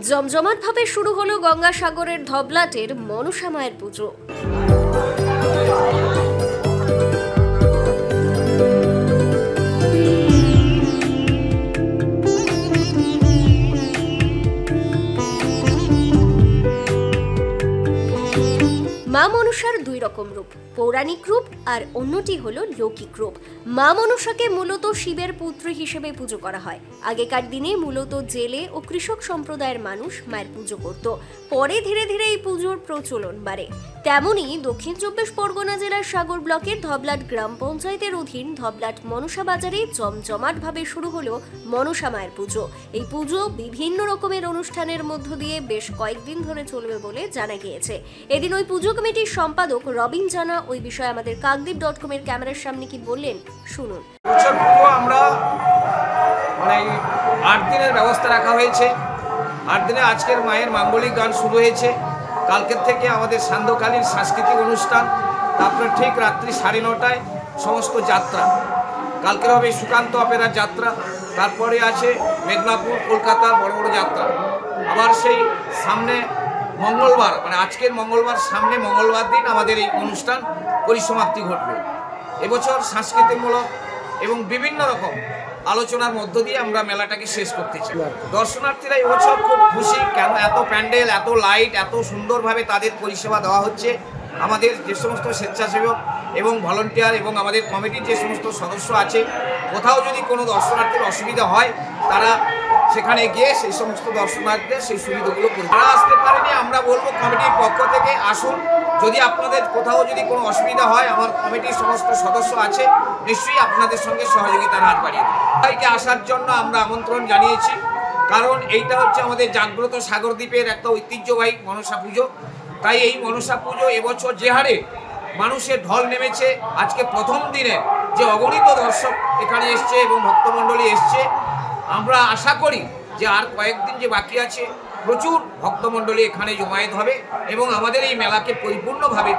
জমজমাটভাবে শুরু হলো গঙ্গাসাগরের ধবলাটের মনসা মায়ের পুজো। মা মনসার দুই রকম রূপ, পৌরাণিক রূপ আর অন্যটি হলো লৌকিক রূপ। মা মনসাকে মূলত শিবের পুত্রী হিসেবে পুজো করা হয়। আগেকার দিনে মূলত জেলে ও কৃষক সম্প্রদায়ের মানুষ মায়ের পুজো করত। পরে ধীরে ধীরে এই পুজোর প্রচলন বাড়ে। তেমনই দক্ষিণ ২৪ পরগনা জেলার সাগর ব্লকের ধবলাট গ্রাম পঞ্চায়েতের অধীন ধবলাট মনসা বাজারে জমজমাটভাবে শুরু হলো মনসা মায়ের পুজো। এই পুজো বিভিন্ন রকমের অনুষ্ঠানের মধ্য দিয়ে বেশ কয়েকদিন ধরে চলবে বলে জানা গিয়েছে। এদিন ওই পুজো কমিটির সম্পাদক রবিন জানা ওই বিষয়ে আমাদের কাকদ্বীপ.com এর ক্যামেরার সামনে কি বললেন শুনুন। আমরা 8 দিনের ব্যবস্থা রাখা হয়েছে। 8 দিনে আজকের মায়ের মাঙ্গলিক গান শুরু হয়েছে। কালকের থেকে আমাদের সান্ধ্যকালীন সাংস্কৃতিক অনুষ্ঠান, তারপরে ঠিক রাত্রি 9:30টায় সমস্ত যাত্রা। কালকের হবে সুকান্ত অপেরার যাত্রা, তারপরে আছে মেদিনীপুর কলকাতার বড় বড় যাত্রা। আবার সেই সামনে মঙ্গলবার আজকের মঙ্গলবার সামনে মঙ্গলবার দিন আমাদের এই অনুষ্ঠান পরিসমাপ্তি ঘটবে। এবছর সাংস্কৃতিকমূলক এবং বিভিন্ন রকম আলোচনার মধ্য দিয়ে আমরা মেলাটাকে শেষ করতে চাই। দর্শনার্থীরা এবছর খুব খুশি, কেন এত প্যান্ডেল, এত লাইট, এত সুন্দরভাবে তাদের পরিষেবা দেওয়া হচ্ছে। আমাদের যে সমস্ত স্বেচ্ছাসেবক এবং ভলান্টিয়ার এবং আমাদের কমিটির যে সমস্ত সদস্য আছে, কোথাও যদি কোনো দর্শনার্থীর অসুবিধা হয় তারা সেখানে গিয়ে সেই সমস্ত দর্শনার্থীদের সেই সুবিধাগুলো করে। যারা আসতে পারেনি আমরা বলবো কমিটির পক্ষ থেকে আসুন। যদি আপনাদের কোথাও যদি কোনো অসুবিধা হয়, আমার কমিটির সমস্ত সদস্য আছে, নিশ্চয়ই আপনাদের সঙ্গে সহযোগিতার হাত বাড়িয়ে দেবে। সবাইকে আসার জন্য আমরা আমন্ত্রণ জানিয়েছি, কারণ এইটা হচ্ছে আমাদের জাগ্রত সাগরদ্বীপের একটা ঐতিহ্যবাহী মনসা পুজো। তাই এই মনসা পুজো এবছর যে হারে মানুষের ঢল নেমেছে, আজকে প্রথম দিনে যে অগণিত দর্শক এখানে এসছে এবং ভক্তমণ্ডলী এসছে, আমরা আশা করি যে আর কয়েকদিন যে বাকি আছে প্রচুর ভক্তমণ্ডলী এখানে জমায়েত হবে এবং আমাদের এই মেলাকে পরিপূর্ণভাবে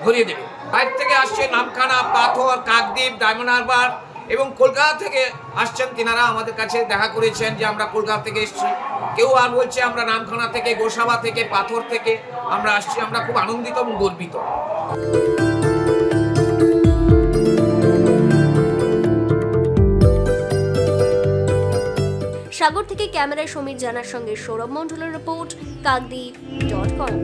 ভরিয়ে দেবে। বাইরে থেকে আসছে নামখানা, পাথর, কাকদ্বীপ, ডায়মন্ড হারবার এবং কলকাতা থেকে আসছেন। তিনারা আমাদের কাছে দেখা করেছেন যে আমরা কলকাতা থেকে এসেছি। কেউ আর বলছে আমরা নামখানা থেকে, গোসাবা থেকে, পাথর থেকে আমরা আসছি। আমরা খুব আনন্দিত এবং গর্বিত। সাগর থেকে ক্যামেরায় সমীর জানার সঙ্গে সৌরভ মণ্ডলের রিপোর্ট, কাকদ্বীপ.com।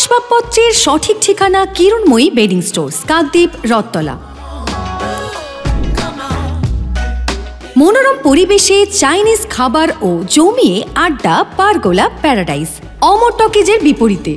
আসবাবপত্রের সঠিক ঠিকানা কিরণময়ী বেডিং স্টোর্স, কাকদ্বীপ, রথতলা। মনোরম পরিবেশে চাইনিজ খাবার ও জমিয়ে আড্ডা পারগোলা প্যারাডাইস, অমর টকিজের বিপরীতে।